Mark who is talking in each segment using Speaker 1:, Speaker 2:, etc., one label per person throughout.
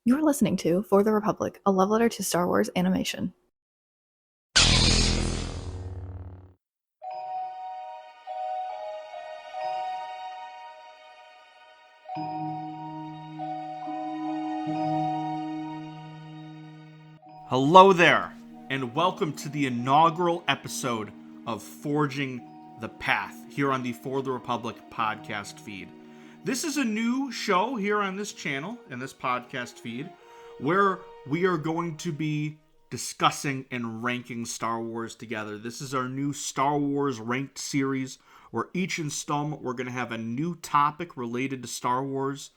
Speaker 1: You're listening to For the Republic, a love letter to Star Wars animation.
Speaker 2: Hello there, and welcome to the inaugural episode of Forging the Path here on the For the Republic podcast feed. This is a new show here on this channel, in this podcast feed, where we are going to be discussing and ranking Star Wars together. This is our new Star Wars ranked series, where each installment we're going to have a new topic related to Star Wars,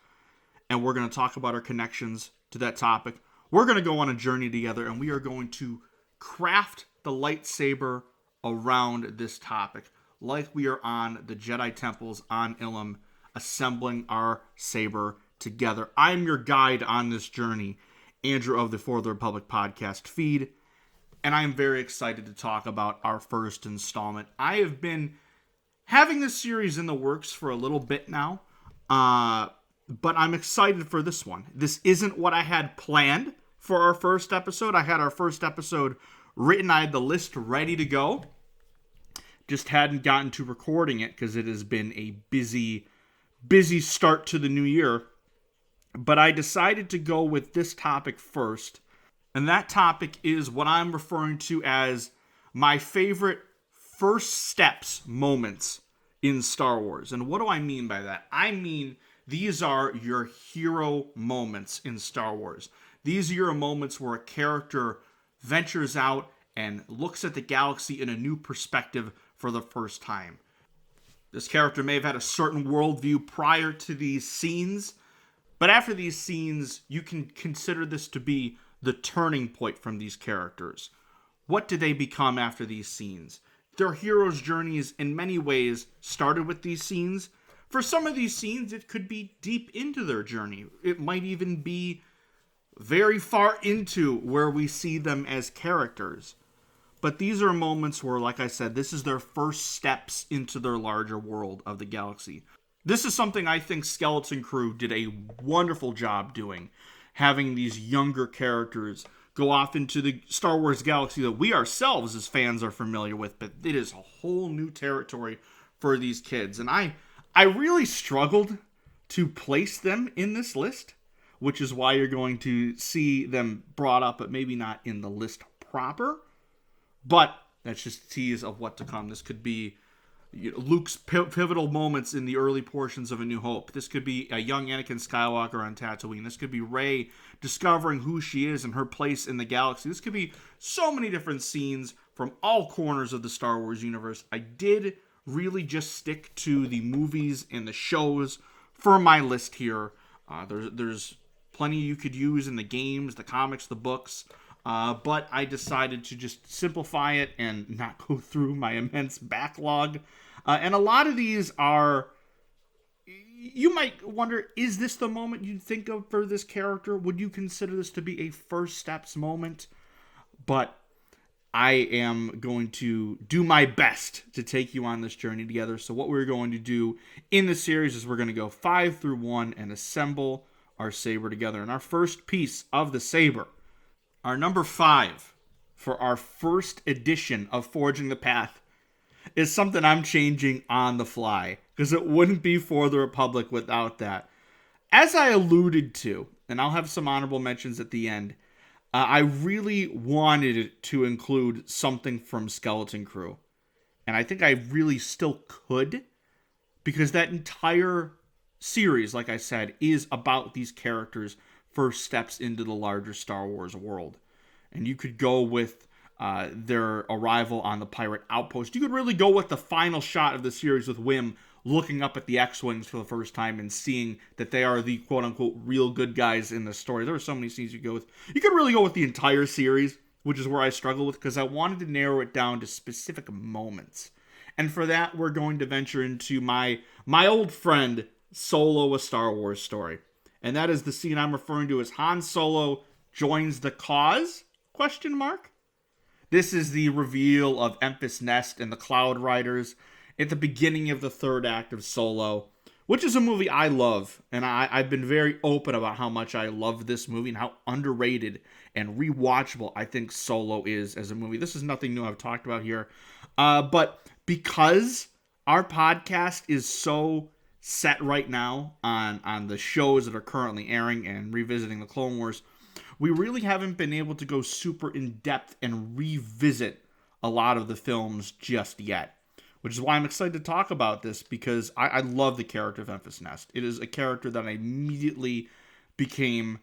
Speaker 2: and we're going to talk about our connections to that topic. We're going to go on a journey together, and we are going to craft the lightsaber around this topic, like we are on the Jedi temples on Ilum, assembling our saber together. I'm your guide on this journey, Andrew of the For the Republic podcast feed, and I am very excited to talk about our first installment. I have been having this series in the works for a little bit now, but I'm excited for this one. This isn't what I had planned for our first episode. I had our first episode written. I had the list ready to go. Just hadn't gotten to recording it because it has been a busy start to the new year. But I decided to go with this topic first. And that topic is what I'm referring to as my favorite first steps moments in Star Wars. And what do I mean by that? I mean, these are your hero moments in Star Wars. These are your moments where a character ventures out and looks at the galaxy in a new perspective for the first time. This character may have had a certain worldview prior to these scenes, but after these scenes, you can consider this to be the turning point from these characters. What did they become after these scenes? Their hero's journeys, in many ways, started with these scenes. For some of these scenes, it could be deep into their journey. It might even be very far into where we see them as characters. But these are moments where, like I said, this is their first steps into their larger world of the galaxy. This is something I think Skeleton Crew did a wonderful job doing, having these younger characters go off into the Star Wars galaxy that we ourselves as fans are familiar with, but it is a whole new territory for these kids. And I really struggled to place them in this list, which is why you're going to see them brought up, but maybe not in the list proper. But that's just a tease of what to come. This could be Luke's pivotal moments in the early portions of A New Hope. This could be a young Anakin Skywalker on Tatooine. This could be Rey discovering who she is and her place in the galaxy. This could be so many different scenes from all corners of the Star Wars universe. I did really just stick to the movies and the shows for my list here. There's plenty you could use in the games, the comics, the books, but I decided to just simplify it and not go through my immense backlog. And a lot of these are, you might wonder, is this the moment you'd think of for this character? Would you consider this to be a first steps moment? But I am going to do my best to take you on this journey together. So what we're going to do in the series is we're going to go 5 through 1 and assemble our saber together. And our first piece of the saber, our number 5 for our first edition of Forging the Path, is something I'm changing on the fly, because it wouldn't be For the Republic without that. As I alluded to, and I'll have some honorable mentions at the end, I really wanted to include something from Skeleton Crew. And I think I really still could, because that entire series, like I said, is about these characters' first steps into the larger Star Wars world. And you could go with their arrival on the pirate outpost. You could really go with the final shot of the series with Wim looking up at the X-Wings for the first time and seeing that they are the quote-unquote real good guys in the story. There are so many scenes you go with. You could really go with the entire series, which is where I struggle with, because I wanted to narrow it down to specific moments. And for that, we're going to venture into my old friend, Solo: A Star Wars Story. And that is the scene I'm referring to as Han Solo joins the cause? ? This is the reveal of Emphas Nest and the Cloud Riders at the beginning of the third act of Solo, which is a movie I love. And I've been very open about how much I love this movie and how underrated and rewatchable I think Solo is as a movie. This is nothing new I've talked about here. But because our podcast is so set right now on the shows that are currently airing and revisiting the Clone Wars, we really haven't been able to go super in depth and revisit a lot of the films just yet, which is why I'm excited to talk about this, because I love the character of Enfys Nest. It is a character that I immediately became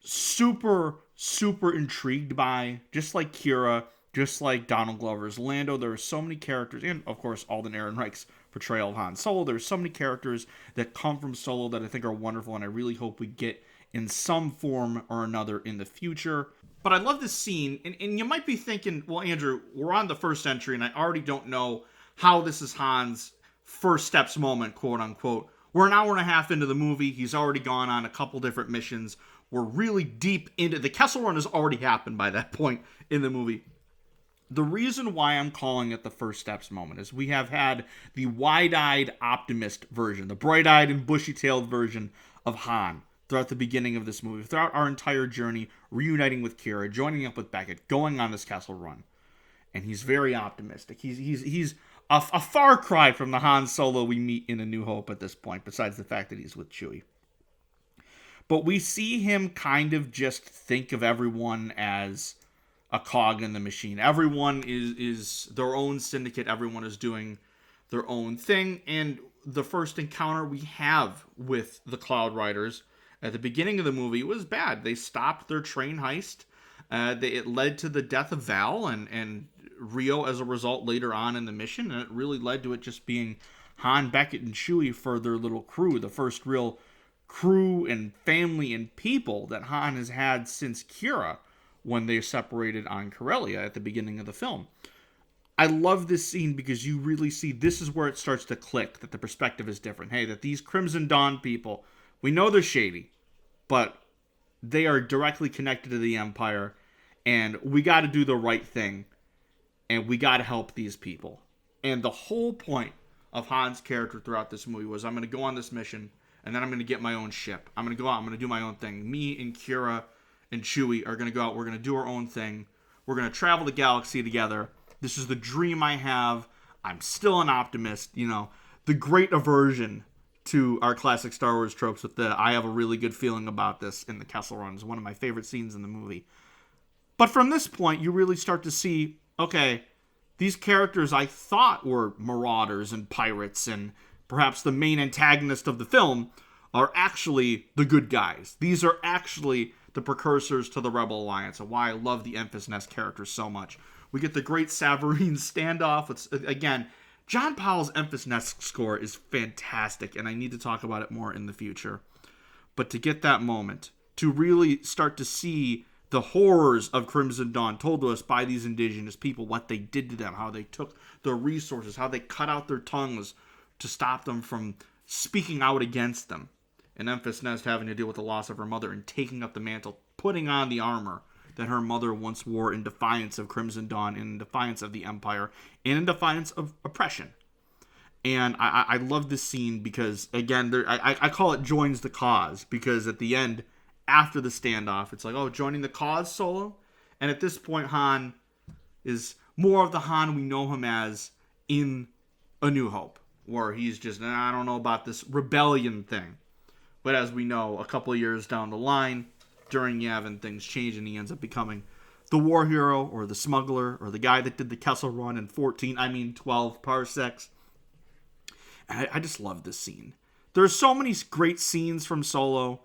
Speaker 2: super, super intrigued by, just like Kira, just like Donald Glover's Lando. There are so many characters, and of course Alden Ehrenreich's portrayal of Han Solo. There's so many characters that come from Solo that I think are wonderful, and I really hope we get in some form or another in the future. But I love this scene, and you might be thinking, well, Andrew, we're on the first entry, and I already don't know how this is Han's first steps moment, quote unquote. We're an hour and a half into the movie. He's already gone on a couple different missions. We're really deep into the Kessel Run has already happened by that point in the movie. The reason why I'm calling it the first steps moment is we have had the wide-eyed optimist version, the bright-eyed and bushy-tailed version of Han throughout the beginning of this movie, throughout our entire journey, reuniting with Kira, joining up with Beckett, going on this Kessel Run. And he's very optimistic. He's a far cry from the Han Solo we meet in A New Hope at this point, besides the fact that he's with Chewie. But we see him kind of just think of everyone as a cog in the machine. Everyone is their own syndicate. Everyone is doing their own thing. And the first encounter we have with the Cloud Riders at the beginning of the movie was bad. They stopped their train heist. It led to the death of Val and Rio as a result later on in the mission. And it really led to it just being Han, Beckett, and Chewie for their little crew. The first real crew and family and people that Han has had since Kira, when they separated on Corellia at the beginning of the film. I love this scene because you really see this is where it starts to click, that the perspective is different. Hey, that these Crimson Dawn people, we know they're shady, but they are directly connected to the Empire, and we got to do the right thing, and we got to help these people. And the whole point of Han's character throughout this movie was, I'm going to go on this mission, and then I'm going to get my own ship. I'm going to go out, I'm going to do my own thing. Me and Kira and Chewie are going to go out, we're going to do our own thing. We're going to travel the galaxy together. This is the dream I have. I'm still an optimist, you know. The great aversion to our classic Star Wars tropes with the I have a really good feeling about this in the Kessel Run is one of my favorite scenes in the movie. But from this point, you really start to see, okay, these characters I thought were marauders and pirates and perhaps the main antagonist of the film are actually the good guys. These are actually the precursors to the Rebel Alliance, and why I love the Enfys Nest characters so much. We get the great Savareen standoff. It's, again, John Powell's Enfys Nest score is fantastic, and I need to talk about it more in the future. But to get that moment, to really start to see the horrors of Crimson Dawn told to us by these indigenous people, what they did to them, how they took their resources, how they cut out their tongues to stop them from speaking out against them. And Enfys Nest having to deal with the loss of her mother and taking up the mantle, putting on the armor that her mother once wore in defiance of Crimson Dawn, in defiance of the Empire, and in defiance of oppression. And I love this scene because, again, I call it joins the cause, because at the end, after the standoff, it's like, oh, joining the cause, Solo? And at this point, Han is more of the Han we know him as in A New Hope, where he's just, I don't know about this rebellion thing. But as we know, a couple of years down the line, during Yavin, things change and he ends up becoming the war hero or the smuggler or the guy that did the Kessel Run in 12 parsecs. And I just love this scene. There's so many great scenes from Solo,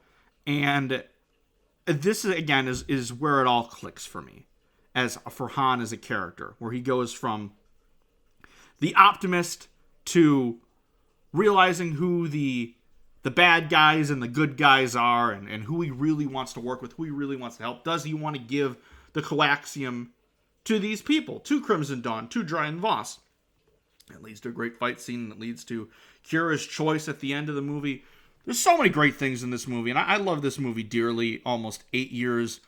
Speaker 2: and this, again, is where it all clicks for me, as for Han as a character, where he goes from the optimist to realizing who the bad guys and the good guys are, and who he really wants to work with, who he really wants to help. Does he want to give the coaxium to these people, to Crimson Dawn, to Dryan Voss? It leads to a great fight scene that leads to Kira's choice at the end of the movie. There's so many great things in this movie, and I love this movie dearly, almost 8 years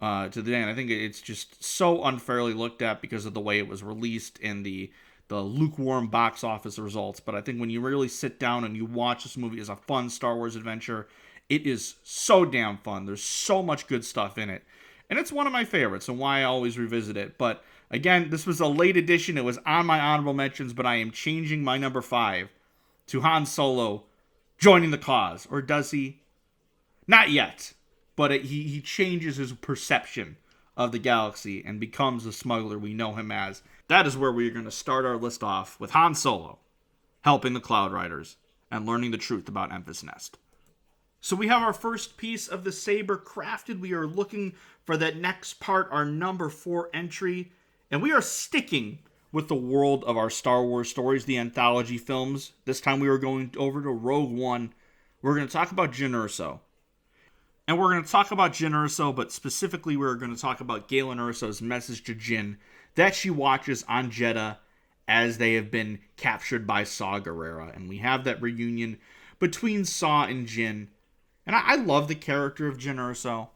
Speaker 2: to the day, and I think it's just so unfairly looked at because of the way it was released and the the lukewarm box office results. But I think when you really sit down and you watch this movie as a fun Star Wars adventure, it is so damn fun. There's so much good stuff in it. And it's one of my favorites and why I always revisit it. But again, this was a late edition. It was on my honorable mentions, but I am changing my number 5 to Han Solo joining the cause. Or does he? Not yet. But he changes his perception of the galaxy and becomes the smuggler we know him as. That is where we're going to start our list off with Han Solo helping the Cloud Riders and learning the truth about Enfys Nest. So we have our first piece of the saber crafted. We are looking for that next part, our number 4 entry. And we are sticking with the world of our Star Wars stories, the anthology films. This time we are going over to Rogue One. We're going to talk about Jyn Erso. And we're going to talk about Jyn Erso, but specifically we're going to talk about Galen Erso's message to Jyn that she watches on Jedha as they have been captured by Saw Gerrera. And we have that reunion between Saw and Jyn. And I love the character of Jyn Erso.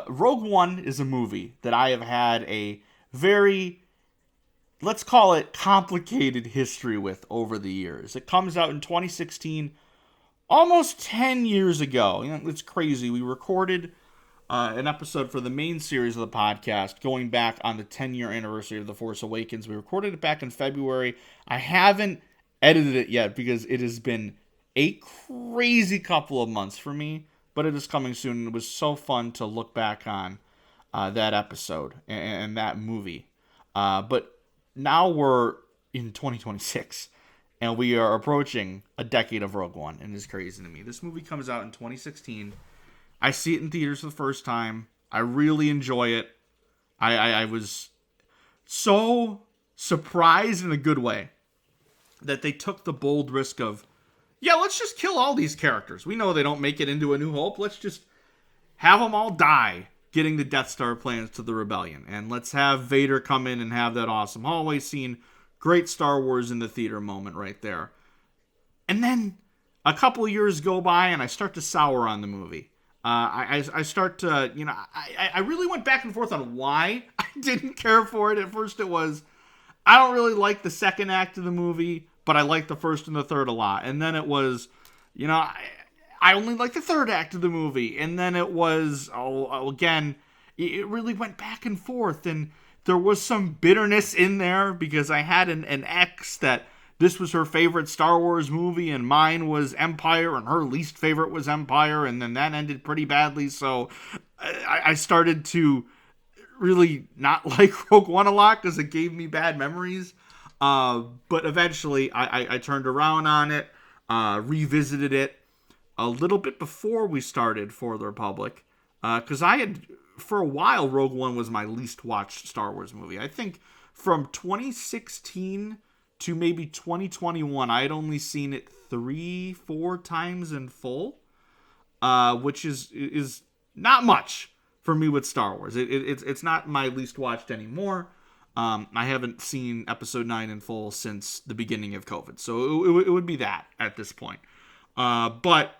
Speaker 2: Rogue One is a movie that I have had a very, let's call it, complicated history with over the years. It comes out in 2016, almost 10 years ago. You know, it's crazy. We recorded an episode for the main series of the podcast going back on the 10-year anniversary of The Force Awakens. We recorded it back in February. I haven't edited it yet because it has been a crazy couple of months for me, but it is coming soon. It was so fun to look back on that episode and that movie. But now we're in 2026, and we are approaching a decade of Rogue One, and it's crazy to me. This movie comes out in 2016. I see it in theaters for the first time. I really enjoy it. I was so surprised in a good way that they took the bold risk of, yeah, let's just kill all these characters. We know they don't make it into A New Hope. Let's just have them all die getting the Death Star plans to the Rebellion. And let's have Vader come in and have that awesome hallway scene. Great Star Wars in the theater moment right there. And then a couple of years go by and I start to sour on the movie. I start to, I really went back and forth on why I didn't care for it. At first it was, I don't really like the second act of the movie, but I like the first and the third a lot. And then it was, I only like the third act of the movie. And then it was, again, it really went back and forth. And there was some bitterness in there because I had an ex that this was her favorite Star Wars movie and mine was Empire and her least favorite was Empire. And then that ended pretty badly. So I started to really not like Rogue One a lot because it gave me bad memories. But eventually I turned around on it, revisited it a little bit before we started For the Republic. Because I had, for a while, Rogue One was my least watched Star Wars movie. I think from 2016 to maybe 2021, I had only seen it 3-4 times in full, which is not much for me with Star Wars. It's not my least watched anymore. I haven't seen Episode 9 in full since the beginning of COVID, so it would be that at this point. But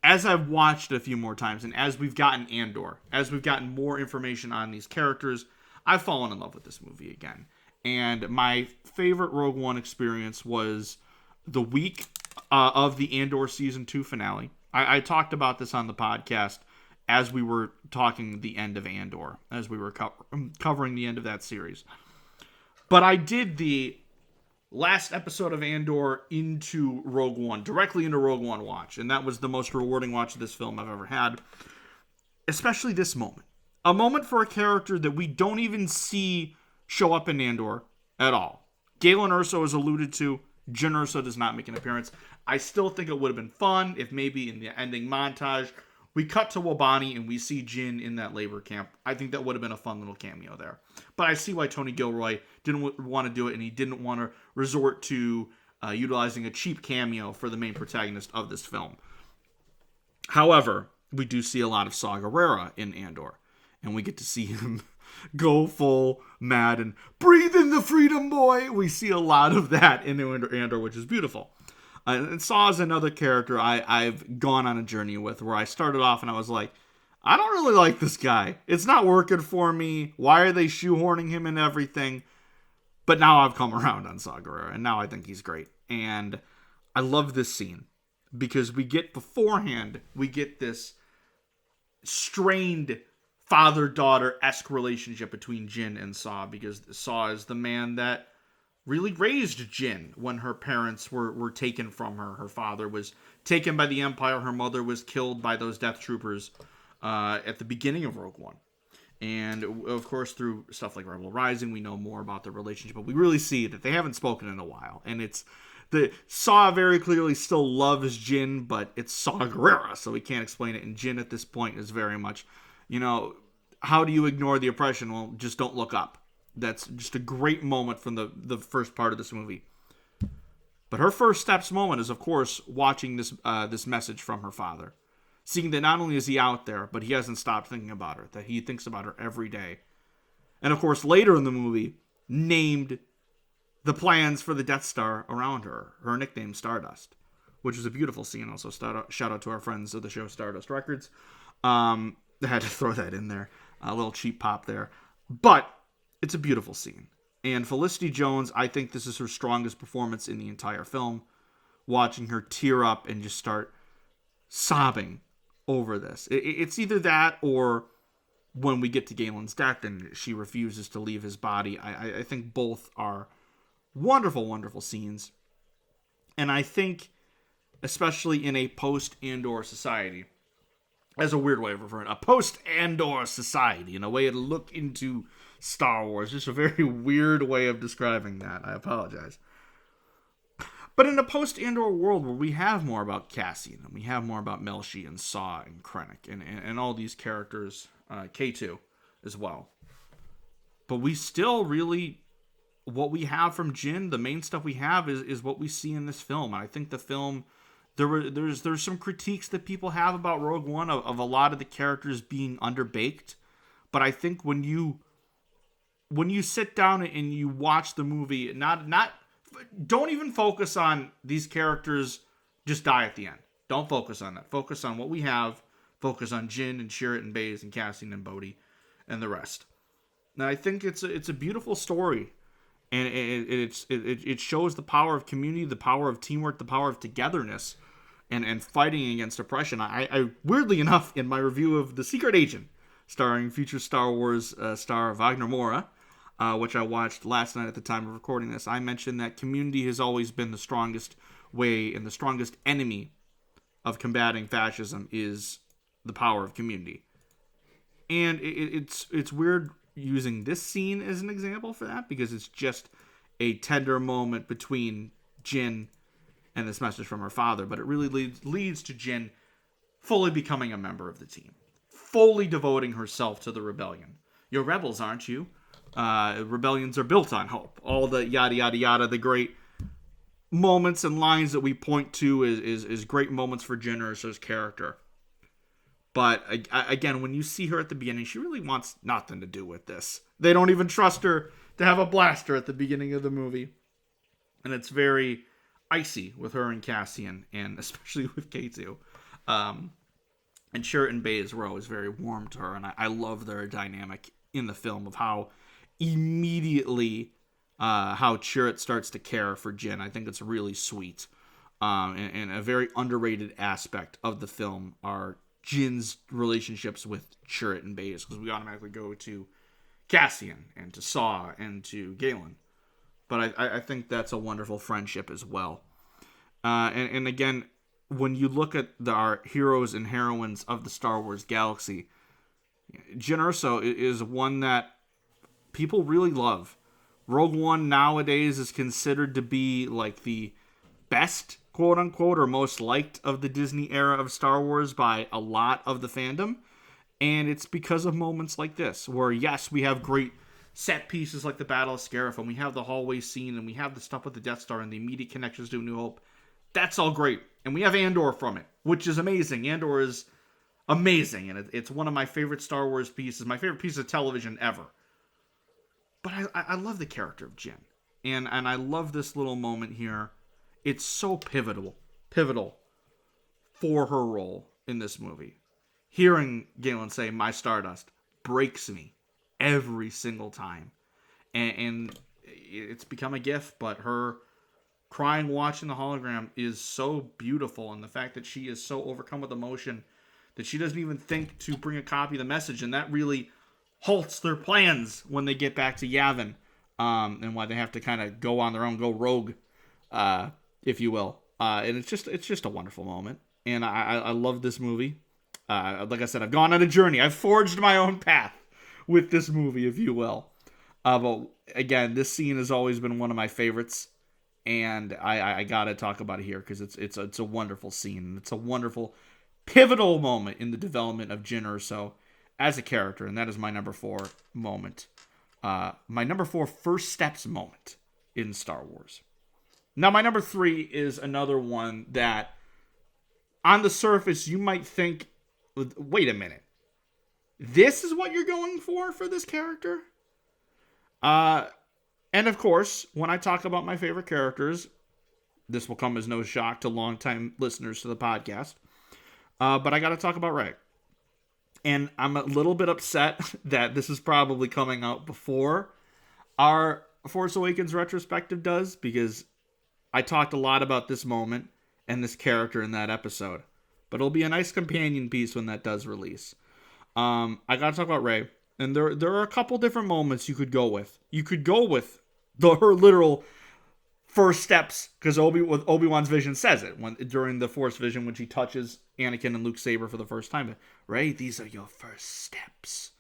Speaker 2: as I've watched it a few more times, and as we've gotten Andor, as we've gotten more information on these characters, I've fallen in love with this movie again. And my favorite Rogue One experience was the week of the Andor Season 2 finale. I talked about this on the podcast as we were talking the end of Andor, as we were covering the end of that series. But I did the last episode of Andor into Rogue One, directly into Rogue One watch, and that was the most rewarding watch of this film I've ever had. Especially this moment. A moment for a character that we don't even see show up in Andor at all. Galen Erso is alluded to. Jyn Erso does not make an appearance. I still think it would have been fun if maybe in the ending montage we cut to Wabani and we see Jyn in that labor camp. I think that would have been a fun little cameo there. But I see why Tony Gilroy didn't want to do it, and he didn't want to resort to utilizing a cheap cameo for the main protagonist of this film. However, we do see a lot of Saw Gerrera in Andor, and we get to see him go full mad and breathe in the freedom, boy. We see a lot of that in Andor, which is beautiful. And Saw is another character I've gone on a journey with, where I started off and I was like, I don't really like this guy. It's not working for me. Why are they shoehorning him in everything? But now I've come around on Saw Gerrera, and now I think he's great. And I love this scene because we get this strained father-daughter-esque relationship between Jin and Saw, because Saw is the man that really raised Jin when her parents were taken from her. Her father was taken by the Empire. Her mother was killed by those Death Troopers at the beginning of Rogue One. And, of course, through stuff like Rebel Rising, we know more about their relationship. But we really see that they haven't spoken in a while. And Saw very clearly still loves Jin, but it's Saw Gerrera, so we can't explain it. And Jin at this point is very much, how do you ignore the oppression? Well, just don't look up. That's just a great moment from the first part of this movie. But her first steps moment is, of course, watching this message from her father. Seeing that not only is he out there, but he hasn't stopped thinking about her, that he thinks about her every day. And, of course, later in the movie, named the plans for the Death Star around her. Her nickname, Stardust, which is a beautiful scene. Also, shout out to our friends of the show Stardust Records. I had to throw that in there. A little cheap pop there. But it's a beautiful scene. And Felicity Jones, I think this is her strongest performance in the entire film. Watching her tear up and just start sobbing over this. It's either that or when we get to Galen's death and she refuses to leave his body. I think both are wonderful, wonderful scenes. And I think, especially in a post-Andor society, as a weird way of referring, a post-Andor society, in a way to look into Star Wars. Just a very weird way of describing that. I apologize. But in a post-Andor world where we have more about Cassian, and we have more about Melshi and Saw and Krennic, and all these characters, K2 as well. But we still really, what we have from Jin, the main stuff we have is what we see in this film. And I think the film, there's some critiques that people have about Rogue One of a lot of the characters being underbaked. But I think when you sit down and you watch the movie, don't even focus on these characters just die at the end. Don't focus on that. Focus on what we have. Focus on Jin and Chirrut and Baze and Cassian and Bodhi and the rest. And I think it's a beautiful story, and it shows the power of community, the power of teamwork, the power of togetherness, and fighting against oppression. I weirdly enough, in my review of The Secret Agent, starring future Star Wars star Wagner Moura, which I watched last night at the time of recording this, I mentioned that community has always been the strongest way and the strongest enemy of combating fascism is the power of community. And it's weird using this scene as an example for that, because it's just a tender moment between Jin and this message from her father, but it really leads to Jin fully becoming a member of the team, fully devoting herself to the rebellion. You're rebels, aren't you? Rebellions are built on hope. All the yada yada yada, the great moments and lines that we point to is great moments for Jyn Erso's character. But again, when you see her at the beginning, she really wants nothing to do with this. They don't even trust her to have a blaster at the beginning of the movie. And it's very icy with her and Cassian, and especially with K2. And Chirrut and Baze were always very warm to her, and I love their dynamic in the film of how immediately how Chirrut starts to care for Jyn. I think it's really sweet. And a very underrated aspect of the film are Jin's relationships with Chirrut and Baze, because we automatically go to Cassian and to Saw and to Galen. But I think that's a wonderful friendship as well. And again, when you look at our heroes and heroines of the Star Wars galaxy, Jyn Erso is one that people really love. Rogue One nowadays is considered to be like the best, quote unquote, or most liked of the Disney era of Star Wars by a lot of the fandom. And it's because of moments like this, where yes, we have great set pieces like the Battle of Scarif, and we have the hallway scene, and we have the stuff with the Death Star and the immediate connections to A New Hope. That's all great. And we have Andor from it, which is amazing. Andor is amazing, and it's one of my favorite Star Wars pieces, my favorite piece of television ever. But I love the character of Jyn. And I love this little moment here. It's so pivotal for her role in this movie. Hearing Galen say, "My Stardust," breaks me every single time. And it's become a gif, but her crying watching the hologram is so beautiful, and the fact that she is so overcome with emotion that she doesn't even think to bring a copy of the message, and that really halts their plans when they get back to Yavin, and why they have to kind of go on their own, go rogue, if you will. And it's just a wonderful moment, and I love this movie. Like I said, I've gone on a journey. I've forged my own path with this movie, if you will. But again, this scene has always been one of my favorites, and I gotta talk about it here because it's a wonderful scene. It's a wonderful, pivotal moment in the development of Jyn Erso as a character, and that is my number 4 moment. My number 4 first steps moment in Star Wars. Now, my number 3 is another one that, on the surface, you might think, wait a minute, this is what you're going for this character? And of course, when I talk about my favorite characters, this will come as no shock to longtime listeners to the podcast. But I got to talk about Rey. And I'm a little bit upset that this is probably coming out before our Force Awakens retrospective does, because I talked a lot about this moment and this character in that episode. But it'll be a nice companion piece when that does release. I got to talk about Rey. And there are a couple different moments you could go with. You could go with her literal first steps, because Obi-Wan's vision says it during the Force vision when she touches Anakin and Luke's saber for the first time. Rey, these are your first steps,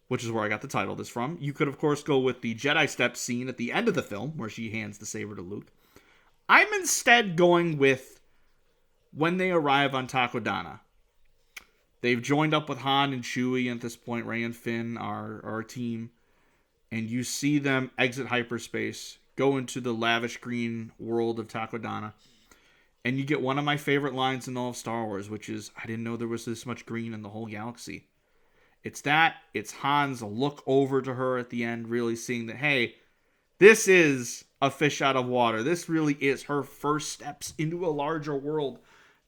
Speaker 2: which is where I got the title this from. You could, of course, go with the Jedi steps scene at the end of the film where she hands the saber to Luke. I'm instead going with when they arrive on Takodana. They've joined up with Han and Chewie, and at this point, Rey and Finn are our team. And you see them exit hyperspace, go into the lavish green world of Takodana. And you get one of my favorite lines in all of Star Wars, which is, I didn't know there was this much green in the whole galaxy. It's Han's look over to her at the end, really seeing that, hey, this is a fish out of water. This really is her first steps into a larger world.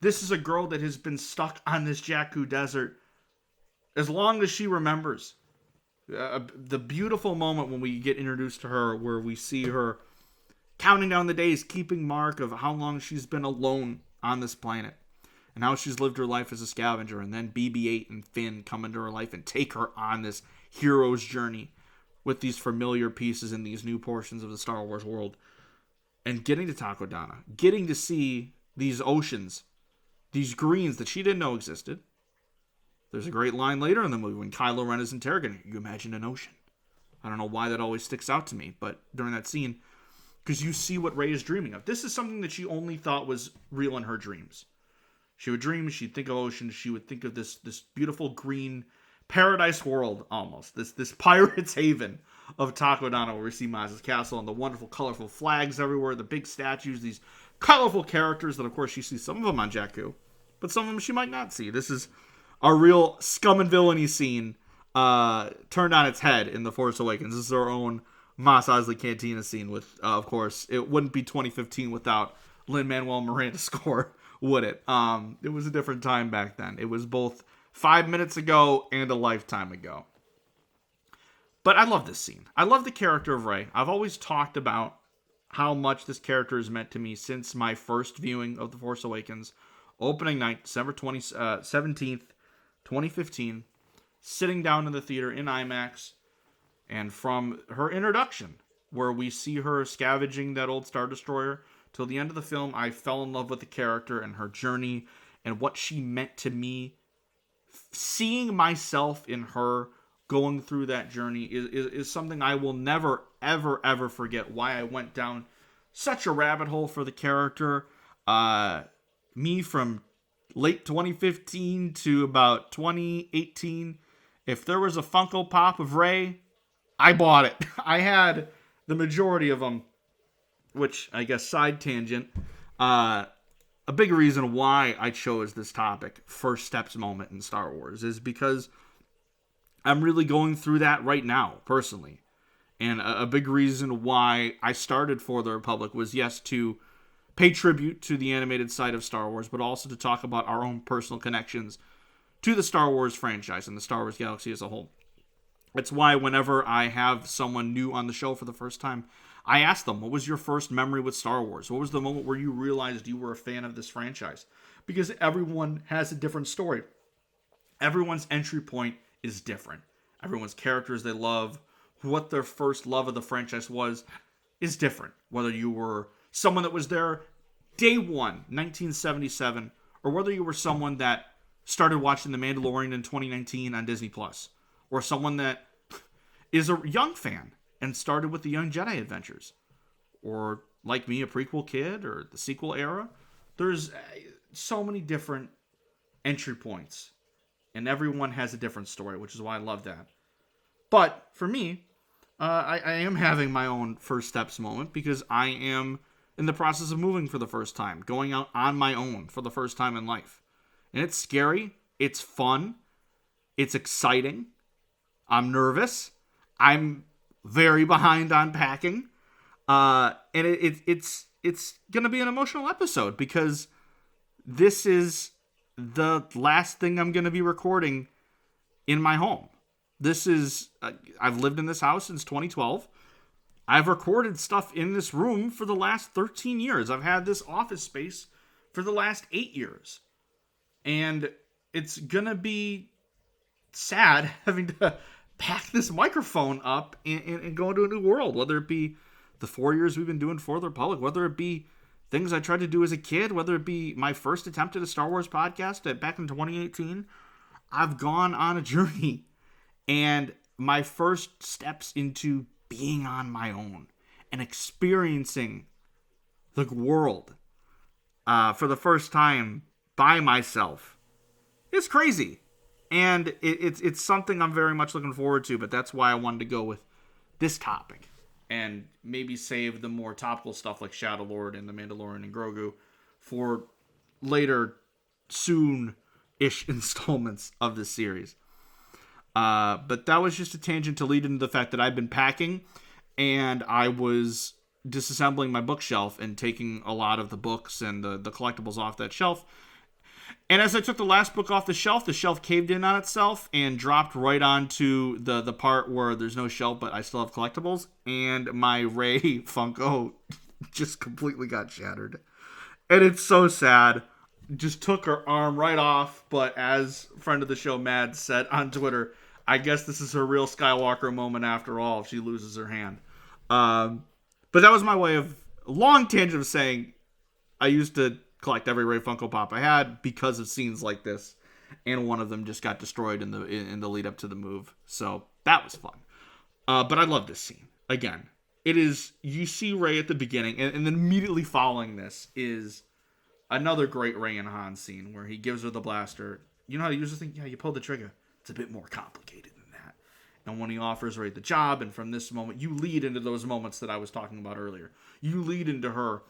Speaker 2: This is a girl that has been stuck on this Jakku desert as long as she remembers. The beautiful moment when we get introduced to her, where we see her counting down the days, keeping mark of how long she's been alone on this planet, and how she's lived her life as a scavenger, and then BB-8 and Finn come into her life and take her on this hero's journey with these familiar pieces in these new portions of the Star Wars world. And getting to Takodana, getting to see these oceans, these greens that she didn't know existed. There's a great line later in the movie when Kylo Ren is interrogating her. You imagine an ocean. I don't know why that always sticks out to me, but during that scene, because you see what Rey is dreaming of. This is something that she only thought was real in her dreams. She would dream, she'd think of oceans, she would think of this beautiful green paradise world almost. This pirate's haven of Takodana, where we see Maz's castle and the wonderful colorful flags everywhere, the big statues, these colorful characters that, of course, she sees some of them on Jakku, but some of them she might not see. This is a real scum and villainy scene turned on its head in The Force Awakens. This is our own Mos Eisley Cantina scene with, of course, it wouldn't be 2015 without Lin-Manuel Miranda's score, would it? It was a different time back then. It was both 5 minutes ago and a lifetime ago. But I love this scene. I love the character of Rey. I've always talked about how much this character has meant to me since my first viewing of The Force Awakens. Opening night, December 17th, 2015. Sitting down in the theater in IMAX. And from her introduction, where we see her scavenging that old Star Destroyer, till the end of the film, I fell in love with the character and her journey and what she meant to me. Seeing myself in her going through that journey is something I will never, ever, ever forget. Why I went down such a rabbit hole for the character. Me from late 2015 to about 2018. If there was a Funko Pop of Rey, I bought it. I had the majority of them, which I guess side tangent. A big reason why I chose this topic, first steps moment in Star Wars, is because I'm really going through that right now, personally. And a big reason why I started For the Republic was, yes, to pay tribute to the animated side of Star Wars, but also to talk about our own personal connections to the Star Wars franchise and the Star Wars galaxy as a whole. It's why whenever I have someone new on the show for the first time, I ask them, what was your first memory with Star Wars? What was the moment where you realized you were a fan of this franchise? Because everyone has a different story. Everyone's entry point is different. Everyone's characters they love, what their first love of the franchise was, is different. Whether you were someone that was there day one, 1977, or whether you were someone that started watching The Mandalorian in 2019 on Disney Plus, or someone that is a young fan and started with the Young Jedi Adventures, or like me, a prequel kid, or the sequel era. There's so many different entry points, and everyone has a different story, which is why I love that. But for me, I am having my own first steps moment because I am in the process of moving for the first time, going out on my own for the first time in life. And it's scary, it's fun, it's exciting, I'm nervous, I'm very behind on packing, and it's going to be an emotional episode because this is the last thing I'm going to be recording in my home. This is, I've lived in this house since 2012. I've recorded stuff in this room for the last 13 years. I've had this office space for the last 8 years. And it's going to be sad having to pack this microphone up and go into a new world, whether it be the 4 years we've been doing For the Republic, whether it be things I tried to do as a kid, whether it be my first attempt at a Star Wars podcast back in 2018. I've gone on a journey, and my first steps into being on my own and experiencing the world for the first time by myself is crazy. And it's something I'm very much looking forward to, but that's why I wanted to go with this topic and maybe save the more topical stuff like Shadow Lord and The Mandalorian and Grogu for later, soon-ish installments of this series. But that was just a tangent to lead into the fact that I've been packing, and I was disassembling my bookshelf and taking a lot of the books and the collectibles off that shelf. And as I took the last book off the shelf caved in on itself and dropped right onto the part where there's no shelf, but I still have collectibles. And my Rey Funko just completely got shattered. And it's so sad. Just took her arm right off. But as friend of the show, Mad, said on Twitter, I guess this is her real Skywalker moment after all if she loses her hand. But that was my way of, long tangent of saying, I used to collect every Rey Funko Pop I had because of scenes like this, and one of them just got destroyed in the lead up to the move, so that was fun. But I love this scene. Again, it is, you see Rey at the beginning, and then immediately following this is another great Rey and Han scene where he gives her the blaster. You know how you usually think, yeah, you pull the trigger. It's a bit more complicated than that. And when he offers Rey the job, and from this moment, you lead into those moments that I was talking about earlier. You lead into her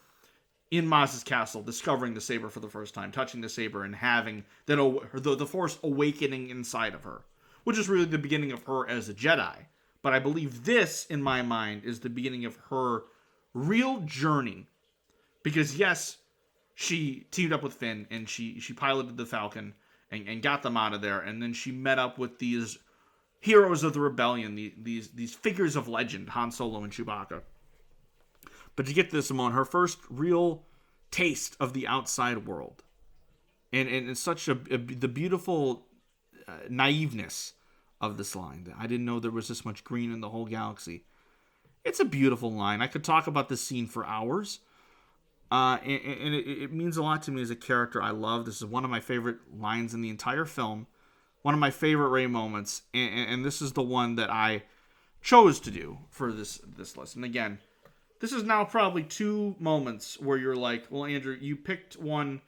Speaker 2: in Maz's castle, discovering the saber for the first time, touching the saber, and having the Force awakening inside of her, which is really the beginning of her as a Jedi. But I believe this, in my mind, is the beginning of her real journey. Because yes, she teamed up with Finn, and she piloted the Falcon, and got them out of there, and then she met up with these heroes of the rebellion, these figures of legend, Han Solo and Chewbacca. But to get to this moment, her first real taste of the outside world. And it's such the beautiful naiveness of this line. That I didn't know there was this much green in the whole galaxy. It's a beautiful line. I could talk about this scene for hours. And it means a lot to me as a character I love. This is one of my favorite lines in the entire film. One of my favorite Rey moments. And this is the one that I chose to do for this list. And again, this is now probably two moments where you're like, well, Andrew, you picked one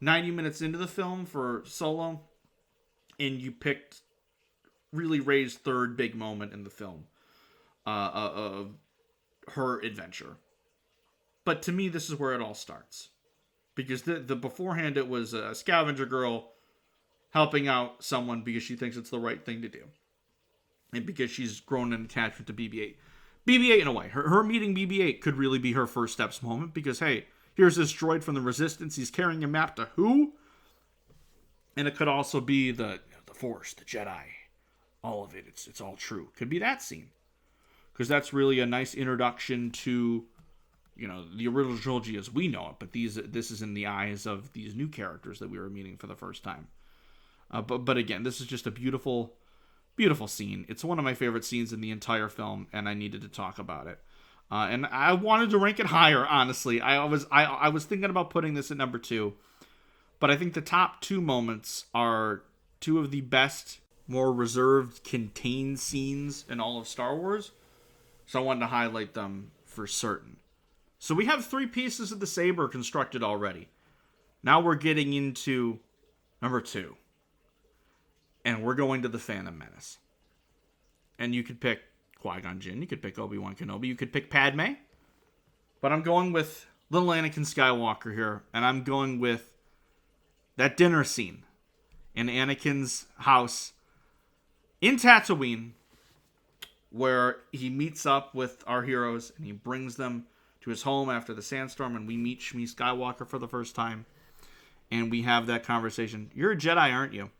Speaker 2: 90 minutes into the film for Solo, and you picked really Rey's third big moment in the film of her adventure. But to me, this is where it all starts. Because the beforehand, it was a scavenger girl helping out someone because she thinks it's the right thing to do. And because she's grown an attachment to BB-8. BB-8 in a way. Her meeting BB-8 could really be her first steps moment because, hey, here's this droid from the Resistance. He's carrying a map to who? And it could also be the Force, the Jedi. all of it. It's all true. Could be that scene. Because that's really a nice introduction to, the original trilogy as we know it. But this is in the eyes of these new characters that we were meeting for the first time. But again, this is just a beautiful, beautiful scene. It's one of my favorite scenes in the entire film, and I needed to talk about it. And I wanted to rank it higher, honestly. I was thinking about putting this at number 2. But I think the top 2 moments are 2 of the best, more reserved, contained scenes in all of Star Wars. So I wanted to highlight them for certain. So we have 3 pieces of the saber constructed already. Now we're getting into number 2. And we're going to the Phantom Menace. And you could pick Qui-Gon Jinn. You could pick Obi-Wan Kenobi. You could pick Padme. But I'm going with little Anakin Skywalker here. And I'm going with that dinner scene in Anakin's house in Tatooine, where he meets up with our heroes and he brings them to his home after the sandstorm, and we meet Shmi Skywalker for the first time. And we have that conversation. You're a Jedi, aren't you?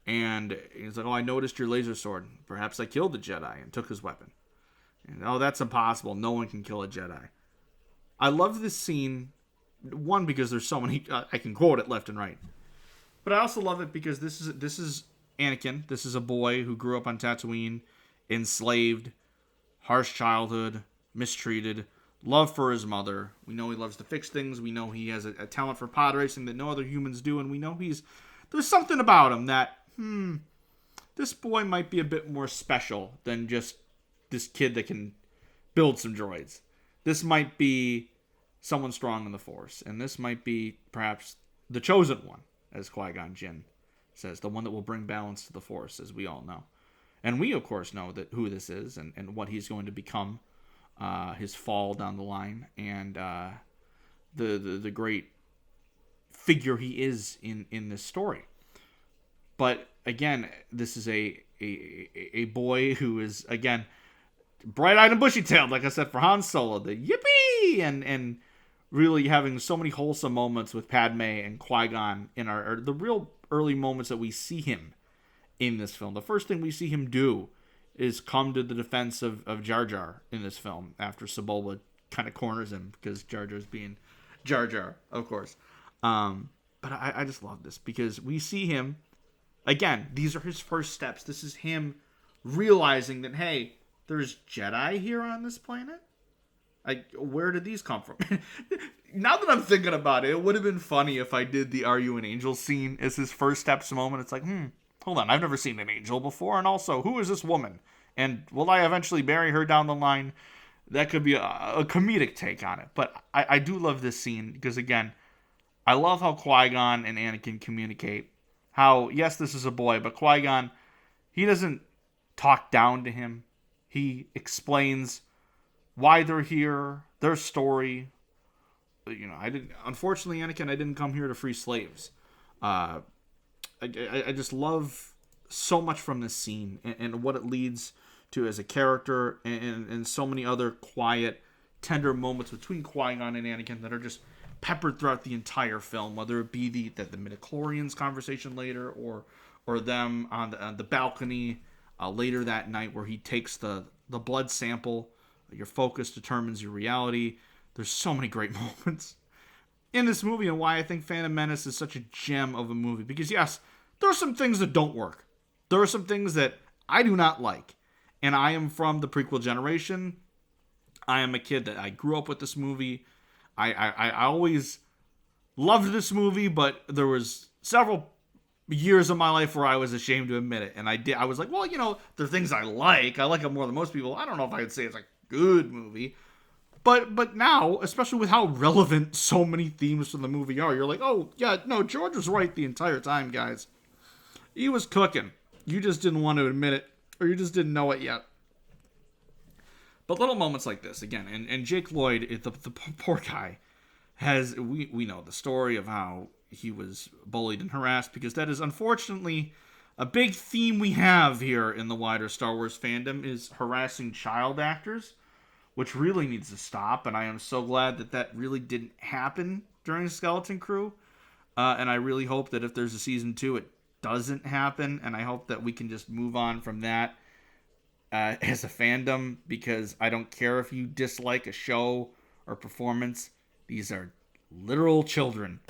Speaker 2: And he's like, oh, I noticed your laser sword. Perhaps I killed the Jedi and took his weapon. And, oh, that's impossible. No one can kill a Jedi. I love this scene, one, because there's so many, I can quote it left and right. But I also love it because this is Anakin. This is a boy who grew up on Tatooine, enslaved, harsh childhood, mistreated, love for his mother. We know he loves to fix things. We know he has a talent for pod racing that no other humans do. And we know there's something about him that, this boy might be a bit more special than just this kid that can build some droids. This might be someone strong in the Force. And this might be perhaps the chosen one, as Qui-Gon Jinn says, the one that will bring balance to the Force, as we all know. And we, of course, know that who this is and what he's going to become, his fall down the line, and the great figure he is in this story. But again, this is a boy who is, again, bright-eyed and bushy-tailed, like I said, for Han Solo, the yippee, and really having so many wholesome moments with Padme and Qui-Gon in the real early moments that we see him in this film. The first thing we see him do is come to the defense of Jar Jar in this film after Sebulba kind of corners him because Jar Jar's being Jar Jar, of course. But I just love this because we see him, again, these are his first steps. This is him realizing that, hey, there's Jedi here on this planet? Where did these come from? Now that I'm thinking about it, it would have been funny if I did the Are You an Angel scene as his first steps moment. It's like, hold on, I've never seen an angel before. And also, who is this woman? And will I eventually marry her down the line? That could be a comedic take on it. But I do love this scene because, again, I love how Qui-Gon and Anakin communicate. How, yes, this is a boy, but Qui-Gon, he doesn't talk down to him. He explains why they're here, their story. Unfortunately, Anakin, I didn't come here to free slaves. I just love so much from this scene and what it leads to as a character and so many other quiet, tender moments between Qui-Gon and Anakin that are just peppered throughout the entire film, whether it be the midichlorians conversation later or them on the balcony later that night where he takes the blood sample. Your focus determines your reality. There's so many great moments in this movie and why I think Phantom Menace is such a gem of a movie. Because yes, there are some things that don't work. There are some things that I do not like. And I am from the prequel generation. I am a kid that I grew up with this movie. I always loved this movie, but there was several years of my life where I was ashamed to admit it. And I was like, well, there are things I like. I like it more than most people. I don't know if I could say it's a good movie. But now, especially with how relevant so many themes from the movie are, you're like, oh, yeah, no, George was right the entire time, guys. He was cooking. You just didn't want to admit it, or you just didn't know it yet. But little moments like this, again, and Jake Lloyd, the poor guy, we know the story of how he was bullied and harassed, because that is unfortunately a big theme we have here in the wider Star Wars fandom, is harassing child actors, which really needs to stop, and I am so glad that really didn't happen during Skeleton Crew, and I really hope that if there's a season 2, it doesn't happen, and I hope that we can just move on from that as a fandom, because I don't care if you dislike a show or performance. These are literal children.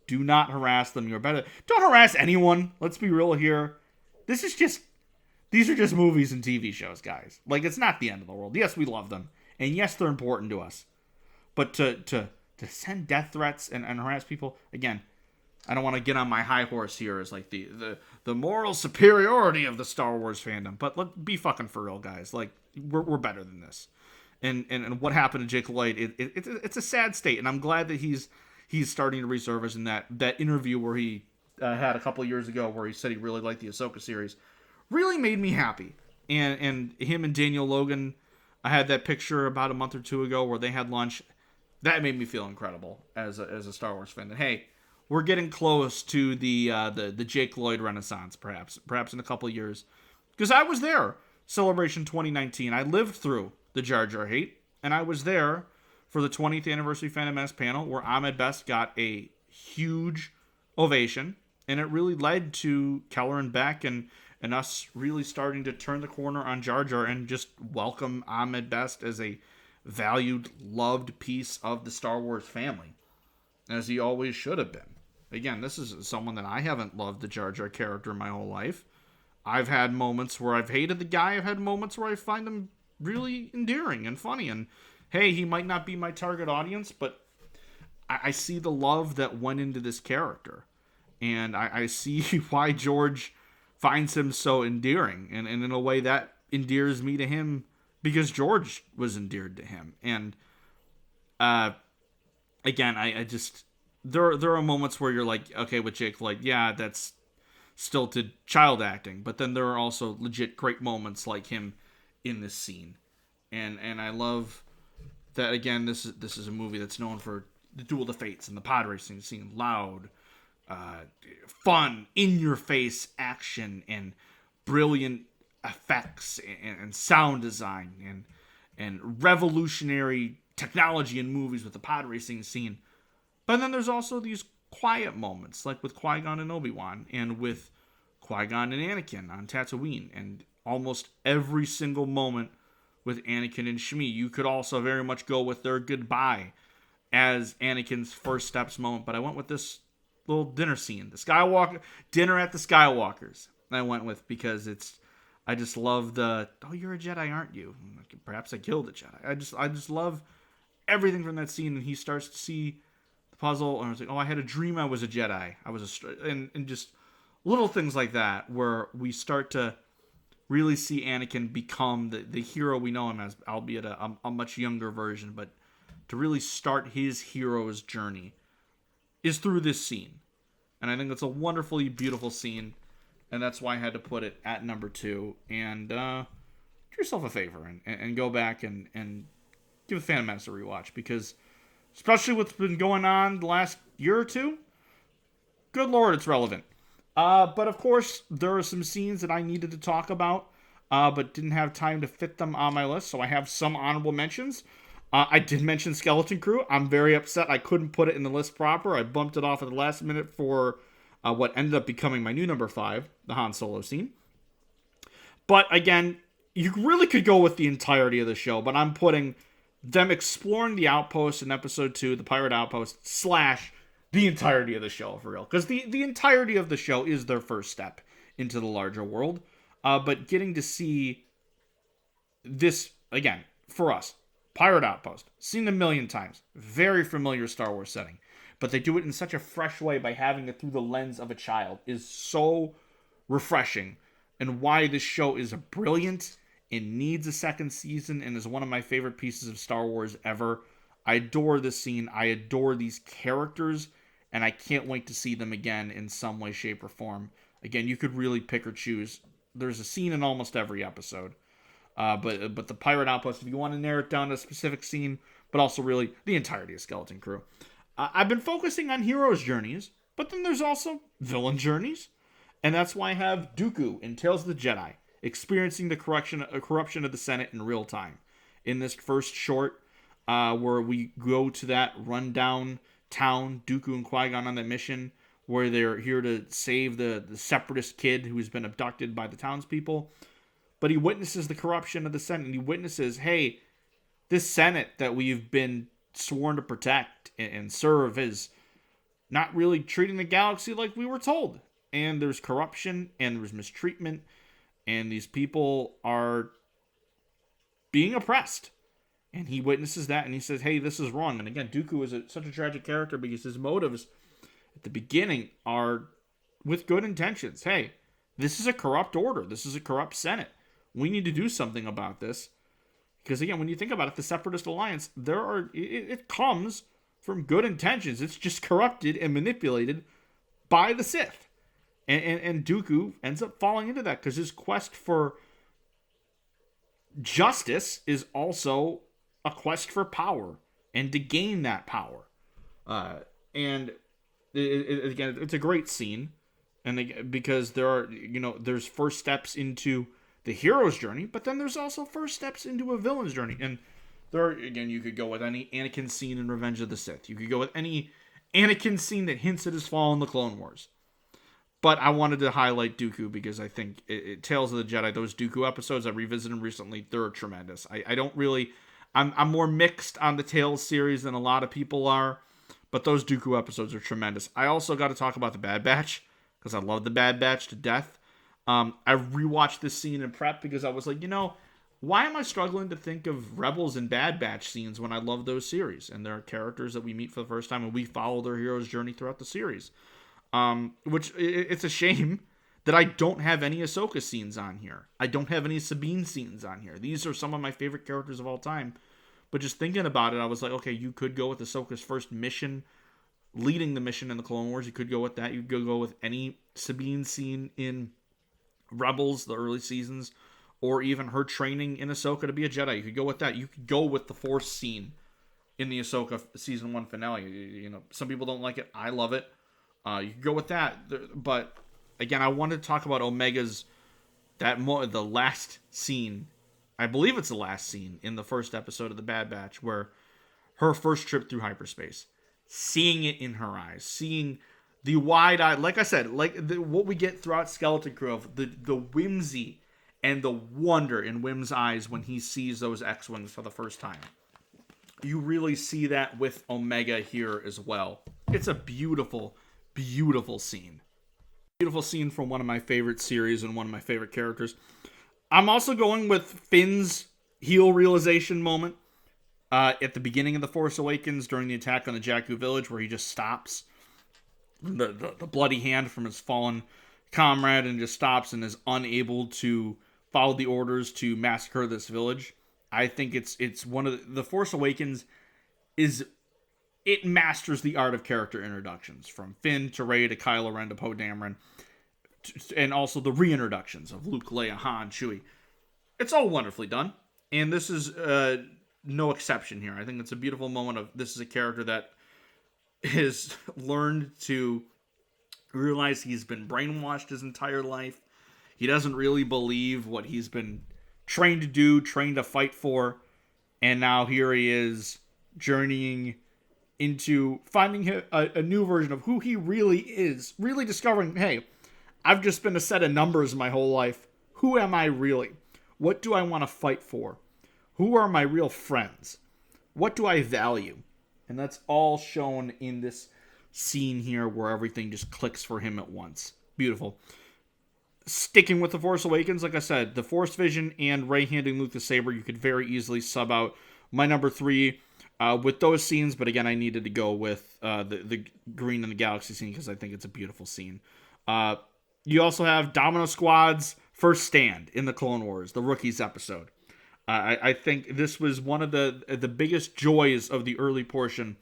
Speaker 2: Do not harass them. You're better. Don't harass anyone. Let's be real here. These are just movies and TV shows, guys. Like, it's not the end of the world. Yes, we love them, and yes, they're important to us. But to send death threats and harass people, again, I don't want to get on my high horse here as like the moral superiority of the Star Wars fandom. But let's be fucking for real, guys. Like, we're better than this. And what happened to Jake Lloyd, it's a sad state, and I'm glad that he's starting to resurface in that interview where he had a couple of years ago where he said he really liked the Ahsoka series. Really made me happy. And him and Daniel Logan, I had that picture about a month or two ago where they had lunch. That made me feel incredible as a Star Wars fan. That, hey, we're getting close to the Jake Lloyd renaissance, perhaps in a couple of years. Because I was there, Celebration 2019. I lived through the Jar Jar hate, and I was there for the 20th anniversary Phantom Menace panel where Ahmed Best got a huge ovation, and it really led to Keller and Beck and us really starting to turn the corner on Jar Jar and just welcome Ahmed Best as a valued, loved piece of the Star Wars family, as he always should have been. Again, this is someone that I haven't loved the Jar Jar character my whole life. I've had moments where I've hated the guy. I've had moments where I find him really endearing and funny. And hey, he might not be my target audience, but I see the love that went into this character. And I see why George finds him so endearing. And in a way that endears me to him because George was endeared to him. And again, I just... There are moments where you're like, okay, with Jake Lloyd, yeah, that's stilted child acting. But then there are also legit great moments like him in this scene. And I love that, again, this is a movie that's known for the Duel of the Fates and the pod racing scene. Loud, fun, in-your-face action, and brilliant effects and sound design and revolutionary technology in movies with the pod racing scene. But then there's also these quiet moments, like with Qui-Gon and Obi-Wan, and with Qui-Gon and Anakin on Tatooine, and almost every single moment with Anakin and Shmi. You could also very much go with their goodbye as Anakin's first steps moment, but I went with this little dinner scene, the Skywalker dinner at the Skywalkers. I went with because I just love the, oh, you're a Jedi, aren't you? Perhaps I killed a Jedi. I just love everything from that scene, and he starts to see the puzzle, and I was like, oh, I had a dream I was a Jedi. And just little things like that where we start to really see Anakin become the hero we know him as, albeit a much younger version, but to really start his hero's journey is through this scene. And I think it's a wonderfully beautiful scene, and that's why I had to put it at number 2. And do yourself a favor and go back and give Phantom Menace a rewatch, because especially what's been going on the last year or two, good lord, it's relevant. But of course, there are some scenes that I needed to talk about, but didn't have time to fit them on my list, so I have some honorable mentions. I did mention Skeleton Crew. I'm very upset I couldn't put it in the list proper. I bumped it off at the last minute for what ended up becoming my new number 5, the Han Solo scene. But again, you really could go with the entirety of the show, but I'm putting them exploring the outpost in episode 2, the Pirate Outpost, / the entirety of the show, for real. Because the entirety of the show is their first step into the larger world. But getting to see this, again, for us, Pirate Outpost, seen a million times, very familiar Star Wars setting, but they do it in such a fresh way by having it through the lens of a child, is so refreshing, and why this show is brilliant. It needs a second season and is one of my favorite pieces of Star Wars ever. I adore this scene. I adore these characters, and I can't wait to see them again in some way, shape, or form. Again, you could really pick or choose. There's a scene in almost every episode. But the Pirate Outpost, if you want to narrow it down to a specific scene, but also really the entirety of Skeleton Crew. I've been focusing on heroes' journeys, but then there's also villain journeys. And that's why I have Dooku in Tales of the Jedi, experiencing the corruption of the Senate in real time. In this first short, where we go to that rundown town, Dooku and Qui-Gon on that mission, where they're here to save the separatist kid who's been abducted by the townspeople. But he witnesses the corruption of the Senate, and he witnesses, hey, this Senate that we've been sworn to protect and serve is not really treating the galaxy like we were told. And there's corruption, and there's mistreatment, and these people are being oppressed. And he witnesses that, and he says, hey, this is wrong. And again, Dooku is such a tragic character because his motives at the beginning are with good intentions. Hey, this is a corrupt order. This is a corrupt Senate. We need to do something about this. Because again, when you think about it, the Separatist Alliance, it comes from good intentions. It's just corrupted and manipulated by the Sith. And Dooku ends up falling into that because his quest for justice is also a quest for power and to gain that power. And again, it's a great scene, and because there's first steps into the hero's journey, but then there's also first steps into a villain's journey. And you could go with any Anakin scene in Revenge of the Sith. You could go with any Anakin scene that hints at his fall in the Clone Wars. But I wanted to highlight Dooku because I think Tales of the Jedi, those Dooku episodes, I revisited them recently, they're tremendous. I'm more mixed on the Tales series than a lot of people are, but those Dooku episodes are tremendous. I also got to talk about the Bad Batch because I love the Bad Batch to death. I rewatched this scene in prep because I was like, why am I struggling to think of Rebels and Bad Batch scenes when I love those series? And there are characters that we meet for the first time and we follow their hero's journey throughout the series. Which it's a shame that I don't have any Ahsoka scenes on here. I don't have any Sabine scenes on here. These are some of my favorite characters of all time. But just thinking about it, I was like, okay, you could go with Ahsoka's first mission, leading the mission in the Clone Wars. You could go with that. You could go with any Sabine scene in Rebels, the early seasons, or even her training in Ahsoka to be a Jedi. You could go with that. You could go with the Force scene in the Ahsoka season 1 finale. Some people don't like it. I love it. You could go with that. But again, I wanted to talk about Omega's the last scene. I believe it's the last scene in the first episode of the Bad Batch, where her first trip through hyperspace, seeing it in her eyes, seeing the wide-eyed, like I said, what we get throughout Skeleton Crew, of the whimsy and the wonder in Wim's eyes when he sees those X-Wings for the first time. You really see that with Omega here as well. It's a beautiful, beautiful scene. Beautiful scene from one of my favorite series and one of my favorite characters. I'm also going with Finn's heel realization moment at the beginning of The Force Awakens during the attack on the Jakku village, where he just stops the bloody hand from his fallen comrade and just stops and is unable to follow the orders to massacre this village. I think it's one of the Force Awakens it masters the art of character introductions, from Finn to Rey to Kylo Ren to Poe Dameron, and also the reintroductions of Luke, Leia, Han, Chewie. It's all wonderfully done, and this is no exception here. I think it's a beautiful moment of this is a character that has learned to realize he's been brainwashed his entire life. He doesn't really believe what he's been trained to do, trained to fight for, and now here he is journeying into finding a new version of who he really is, really discovering, hey, I've just been a set of numbers my whole life. Who am I really? What do I want to fight for? Who are my real friends? What do I value? And that's all shown in this scene here where everything just clicks for him at once. Beautiful. Sticking with The Force Awakens, like I said, the Force Vision and Rey handing Luke the saber, you could very easily sub out my number 3 with those scenes. But again, I needed to go with the Green in the Galaxy scene because I think it's a beautiful scene. You also have Domino Squad's first stand in the Clone Wars, the Rookies episode. I think this was one of the biggest joys of the early portion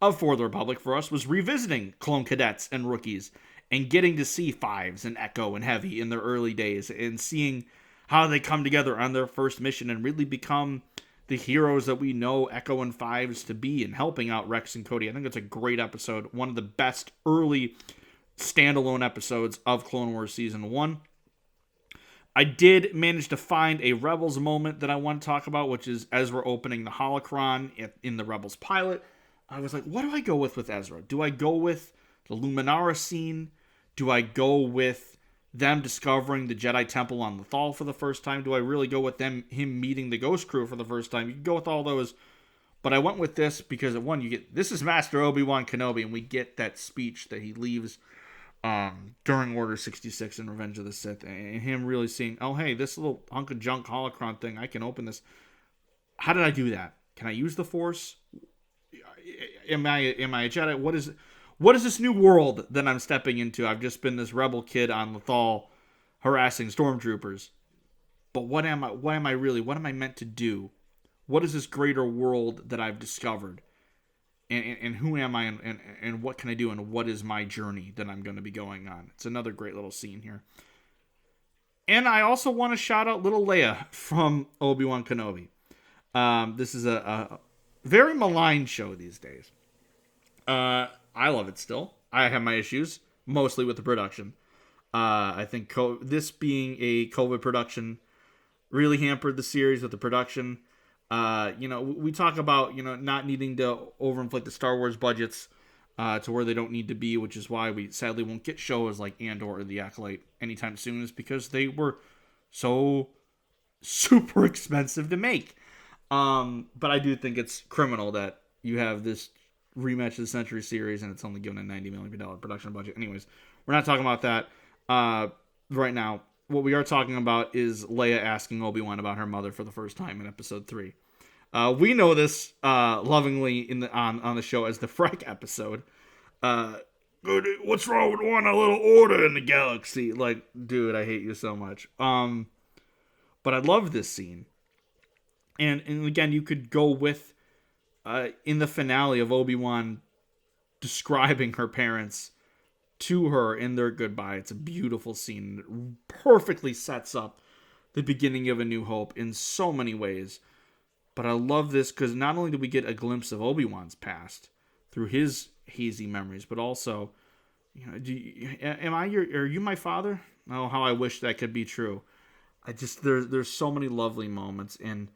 Speaker 2: of For the Republic for us, was revisiting Clone Cadets and Rookies and getting to see Fives and Echo and Heavy in their early days and seeing how they come together on their first mission and really become the heroes that we know Echo and Fives to be, and helping out Rex and Cody. I think it's a great episode. One of the best early standalone episodes of Clone Wars Season 1. I did manage to find a Rebels moment that I want to talk about, which is Ezra opening the holocron in the Rebels pilot. I was like, what do I go with Ezra? Do I go with the Luminara scene? Do I go with them discovering the Jedi Temple on Lothal for the first time? Do I really go with him meeting the Ghost Crew for the first time? You can go with all those, but I went with this because one, this is Master Obi-Wan Kenobi, and we get that speech that he leaves during Order 66 in Revenge of the Sith, and him really seeing, oh hey, this little hunk of junk holocron thing, I can open this. How did I do that? Can I use the Force? Am I a Jedi? What is this new world that I'm stepping into? I've just been this rebel kid on Lothal harassing stormtroopers. But what am I really? What am I meant to do? What is this greater world that I've discovered? And who am I, and what can I do, and what is my journey that I'm going to be going on? It's another great little scene here. And I also want to shout out little Leia from Obi-Wan Kenobi. This is a very maligned show these days. I love it still. I have my issues, mostly with the production. I think this being a COVID production really hampered the series with the production. We talk about, not needing to overinflate the Star Wars budgets to where they don't need to be, which is why we sadly won't get shows like Andor or The Acolyte anytime soon, is because they were so super expensive to make. But I do think it's criminal that you have this rematch of the Century series and it's only given a $90 million production budget. Anyways, we're not talking about that right now. What we are talking about is Leia asking Obi-Wan about her mother for the first time in episode 3. We know this lovingly on the show as the Freck episode. What's wrong with wanting a little order in the galaxy? Like, dude, I hate you so much. But I love this scene. And again, you could go with in the finale of Obi-Wan describing her parents to her in their goodbye. It's a beautiful scene. It perfectly sets up the beginning of A New Hope in so many ways. But I love this because not only do we get a glimpse of Obi-Wan's past through his hazy memories, but also, are you my father? Oh, how I wish that could be true. There's so many lovely moments, and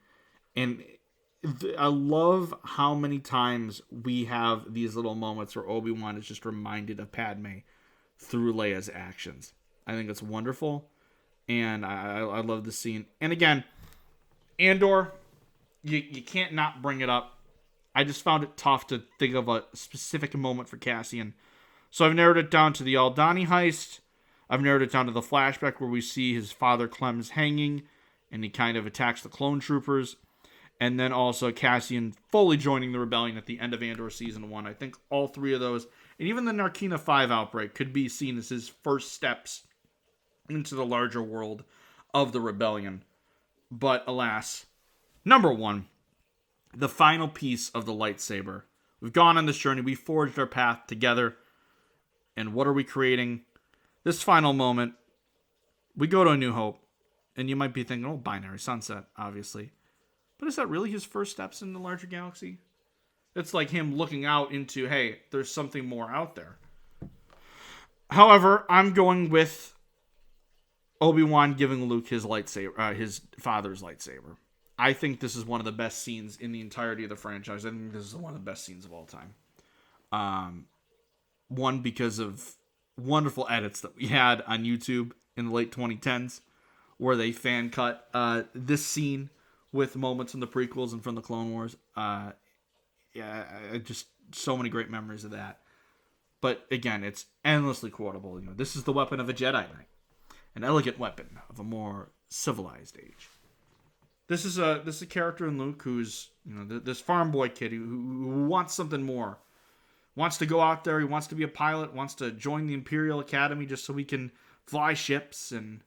Speaker 2: I love how many times we have these little moments where Obi-Wan is just reminded of Padme through Leia's actions. I think it's wonderful, and I love the scene. And again, Andor, you can't not bring it up. I just found it tough to think of a specific moment for Cassian. So I've narrowed it down to the Aldhani heist. I've narrowed it down to the flashback where we see his father Clem's hanging, and he kind of attacks the clone troopers. And then also Cassian fully joining the rebellion at the end of Andor Season 1. I think all three of those, and even the Narkina 5 outbreak, could be seen as his first steps into the larger world of the rebellion. But alas, number one, the final piece of the lightsaber. We've gone on this journey. We forged our path together. And what are we creating? This final moment, we go to A New Hope. And you might be thinking, oh, Binary Sunset, obviously. But is that really his first steps in the larger galaxy? It's like him looking out into, hey, there's something more out there. However, I'm going with Obi-Wan giving Luke his lightsaber, his father's lightsaber. I think this is one of the best scenes in the entirety of the franchise. I think this is one of the best scenes of all time. One, because of wonderful edits that we had on YouTube in the late 2010s, where they fan cut this scene with moments from the prequels and from the Clone Wars. Just so many great memories of that. But again, it's endlessly quotable. This is the weapon of a Jedi Knight, an elegant weapon of a more civilized age. This is a character in Luke who's this farm boy kid who wants something more, wants to go out there. He wants to be a pilot, wants to join the Imperial Academy just so he can fly ships. And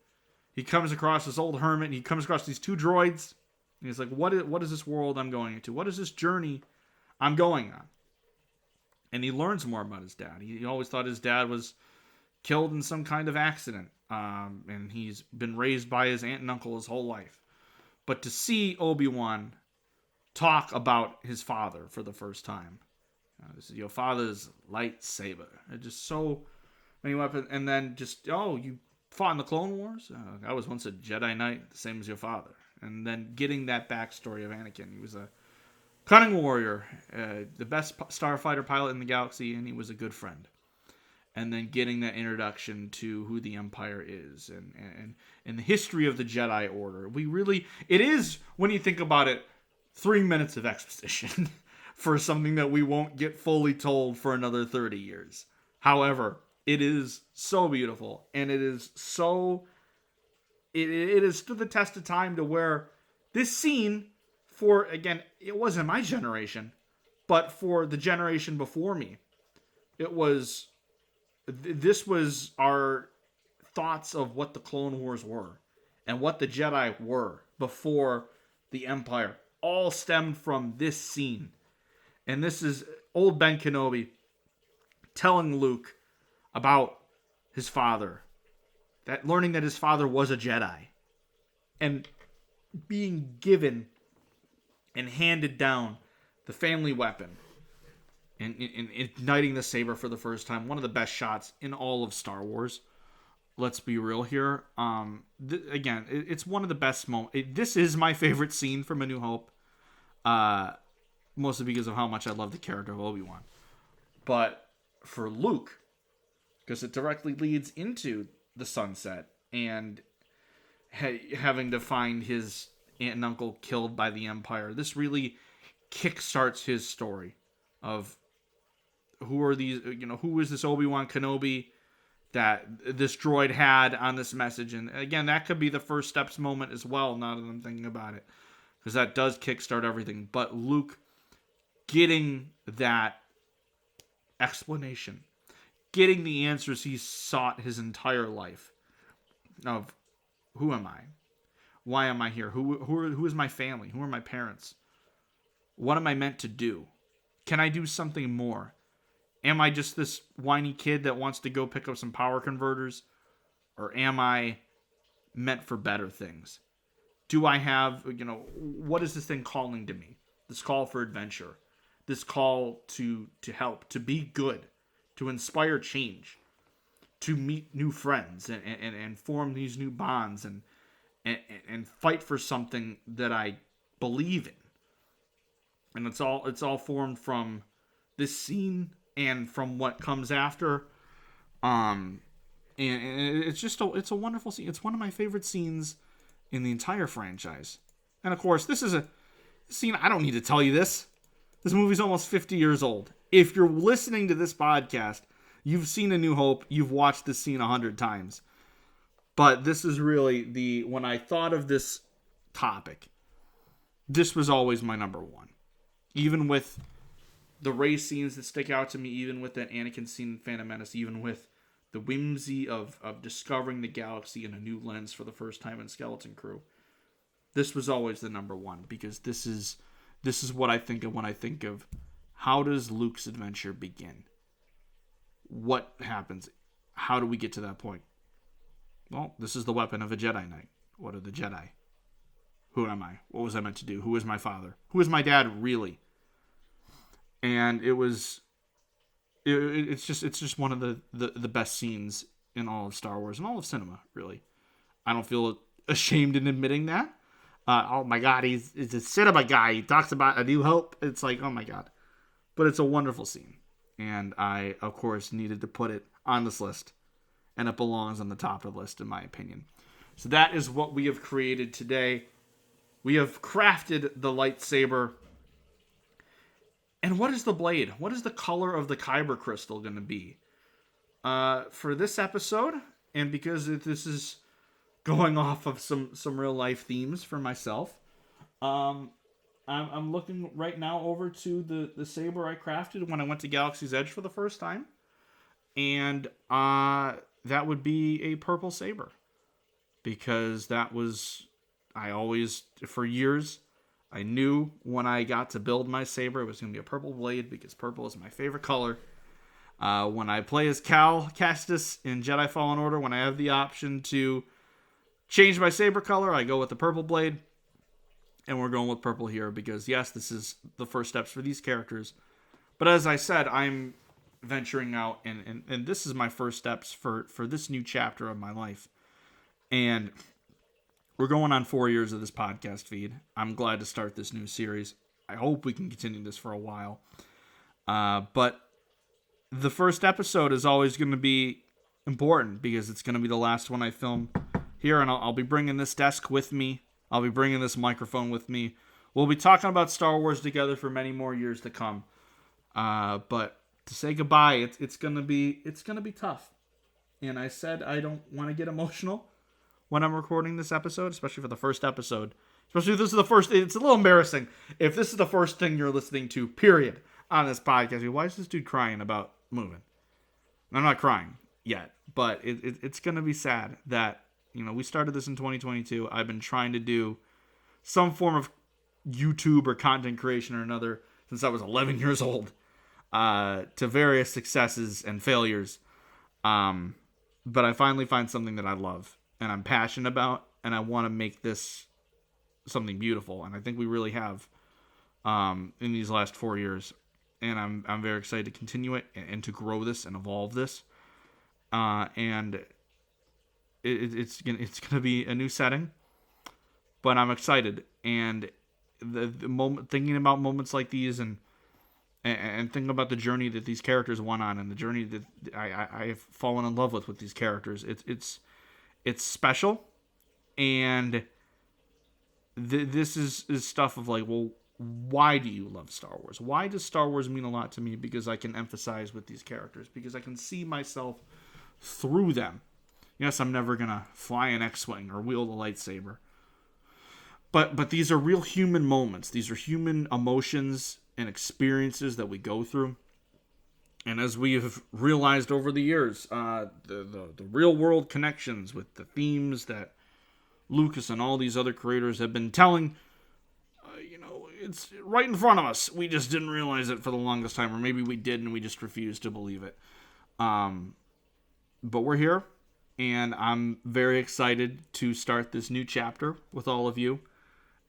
Speaker 2: he comes across this old hermit. And he comes across these two droids. And he's like, what is this world I'm going into? What is this journey I'm going on? And he learns more about his dad. He always thought his dad was killed in some kind of accident. And he's been raised by his aunt and uncle his whole life. But to see Obi-Wan talk about his father for the first time. This is your father's lightsaber. It's just so many weapons. And then just, you fought in the Clone Wars? I was once a Jedi Knight, the same as your father. And then getting that backstory of Anakin. He was a cunning warrior, the best starfighter pilot in the galaxy, and he was a good friend. and then getting that introduction to who the Empire is and the history of the Jedi Order. It is, when you think about it, 3 minutes of exposition for something that we won't get fully told for another 30 years. However, it is so beautiful, and it is so... It has stood the test of time to where this scene, for, again, it wasn't my generation, but for the generation before me, this was our thoughts of what the Clone Wars were and what the Jedi were before the Empire, all stemmed from this scene. And this is old Ben Kenobi telling Luke about his father, learning that his father was a Jedi, and being given and handed down the family weapon, and igniting the saber for the first time. One of the best shots in all of Star Wars. Let's be real here. Again, it's one of the best moments. This is my favorite scene from A New Hope. Mostly because of how much I love the character of Obi-Wan. But for Luke, because it directly leads into the sunset and having to find his aunt and uncle killed by the Empire, this really kickstarts his story of who is this Obi-Wan Kenobi that this droid had on this message. And again, that could be the first steps moment as well, now that I'm thinking about it, because that does kickstart everything. But Luke getting that explanation, getting the answers he sought his entire life of who am I? Why am I here? Who is my family? Who are my parents? What am I meant to do? Can I do something more? Am I just this whiny kid that wants to go pick up some power converters? Or am I meant for better things? Do I have, what is this thing calling to me? This call for adventure. This call to help, to be good, to inspire change, to meet new friends and form these new bonds and fight for something that I believe in. And it's all formed from this scene and from what comes after. And it's a wonderful scene. It's one of my favorite scenes in the entire franchise. And of course, this is a scene, I don't need to tell you this. This movie's almost 50 years old. If you're listening to this podcast, you've seen A New Hope, you've watched this scene 100 times. But this is really when I thought of this topic, this was always my number one. Even with the race scenes that stick out to me, even with that Anakin scene in Phantom Menace, even with the whimsy of discovering the galaxy in a new lens for the first time in Skeleton Crew, this was always the number one, because this is what I think of when I think of how does Luke's adventure begin? What happens? How do we get to that point? Well, this is the weapon of a Jedi Knight. What are the Jedi? Who am I? What was I meant to do? Who is my father? Who is my dad really? And it's just one of the best scenes in all of Star Wars and all of cinema, really. I don't feel ashamed in admitting that. Oh my God, he's a cinema guy. He talks about A New Hope. It's like, oh my God. But it's a wonderful scene. And I, of course, needed to put it on this list. And it belongs on the top of the list, in my opinion. So that is what we have created today. We have crafted the lightsaber. And what is the blade? What is the color of the kyber crystal going to be? For this episode, and because this is going off of some real life themes for myself, I'm looking right now over to the saber I crafted when I went to Galaxy's Edge for the first time. And that would be a purple saber. Because that was, for years, I knew when I got to build my saber, it was going to be a purple blade, because purple is my favorite color. When I play as Cal Kestis in Jedi Fallen Order, when I have the option to change my saber color, I go with the purple blade. And we're going with purple here because, yes, this is the first steps for these characters. But as I said, I'm venturing out, and this is my first steps for this new chapter of my life. And we're going on 4 years of this podcast feed. I'm glad to start this new series. I hope we can continue this for a while. But the first episode is always going to be important because it's going to be the last one I film here, and I'll be bringing this desk with me. I'll be bringing this microphone with me. We'll be talking about Star Wars together for many more years to come. But to say goodbye, it's gonna be tough. And I said I don't want to get emotional when I'm recording this episode, especially for the first episode. Especially if this is the first. It's a little embarrassing if this is the first thing you're listening to. Period. On this podcast, why is this dude crying about moving? I'm not crying yet, but it's gonna be sad that we started this in 2022. I've been trying to do some form of YouTube or content creation or another since I was 11 years old, to various successes and failures. But I finally find something that I love and I'm passionate about, and I want to make this something beautiful. And I think we really have, in these last 4 years. And I'm very excited to continue it and to grow this and evolve this. And it's gonna be a new setting, but I'm excited. And the moment, thinking about moments like these and thinking about the journey that these characters went on and the journey that I've fallen in love with these characters, it's special. And this is stuff of like, well, why do you love Star Wars? Why does Star Wars mean a lot to me? Because I can empathize with these characters, because I can see myself through them. Yes, I'm never gonna fly an X-Wing or wield a lightsaber. But these are real human moments. These are human emotions and experiences that we go through. And as we have realized over the years, the real world connections with the themes that Lucas and all these other creators have been telling, it's right in front of us. We just didn't realize it for the longest time, or maybe we did and we just refused to believe it. But we're here, and I'm very excited to start this new chapter with all of you.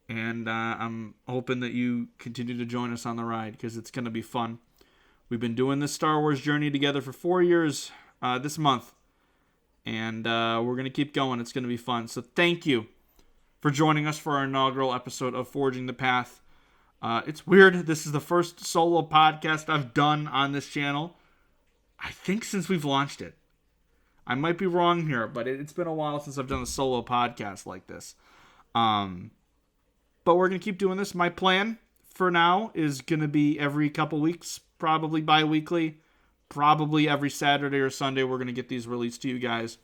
Speaker 2: And I'm hoping that you continue to join us on the ride, because it's going to be fun. We've been doing this Star Wars journey together for 4 years this month. And we're going to keep going. It's going to be fun. So thank you for joining us for our inaugural episode of Forging the Path. It's weird. This is the first solo podcast I've done on this channel, I think, since we've launched it. I might be wrong here, but it's been a while since I've done a solo podcast like this. But we're going to keep doing this. My plan for now is going to be every couple weeks, probably bi-weekly, probably every Saturday or Sunday. We're going to get these released to you guys.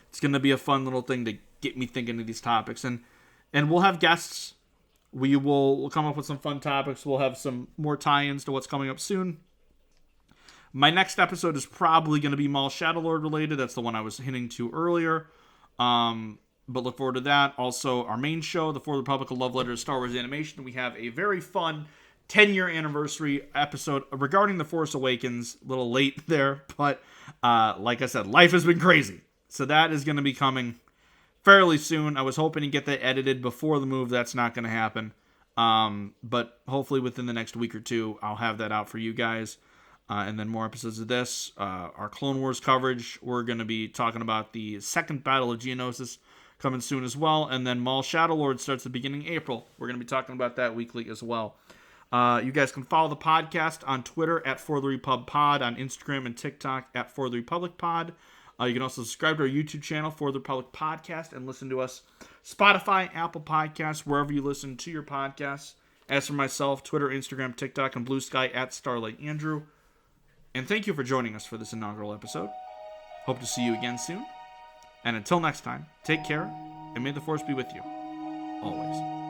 Speaker 2: It's going to be a fun little thing to get me thinking of these topics. And we'll have guests. We'll come up with some fun topics. We'll have some more tie-ins to what's coming up soon. My next episode is probably going to be Maul Shadowlord related. That's the one I was hinting to earlier. But look forward to that. Also, our main show, The Fourth Republic, A Love Letter to Star Wars Animation. We have a very fun 10-year anniversary episode regarding The Force Awakens. A little late there, but like I said, life has been crazy. So that is going to be coming fairly soon. I was hoping to get that edited before the move. That's not going to happen. But hopefully within the next week or two, I'll have that out for you guys. And then more episodes of this. Our Clone Wars coverage. We're going to be talking about the second Battle of Geonosis coming soon as well. And then Maul Shadowlord starts the beginning of April. We're going to be talking about that weekly as well. You guys can follow the podcast on Twitter at For the Repub Pod, on Instagram and TikTok at For the Republic Pod. You can also subscribe to our YouTube channel, For the Republic Podcast, and listen to us Spotify, Apple Podcasts, wherever you listen to your podcasts. As for myself, Twitter, Instagram, TikTok, and Blue Sky at Starlight Andrew. And thank you for joining us for this inaugural episode. Hope to see you again soon. And until next time, take care, and may the Force be with you, always.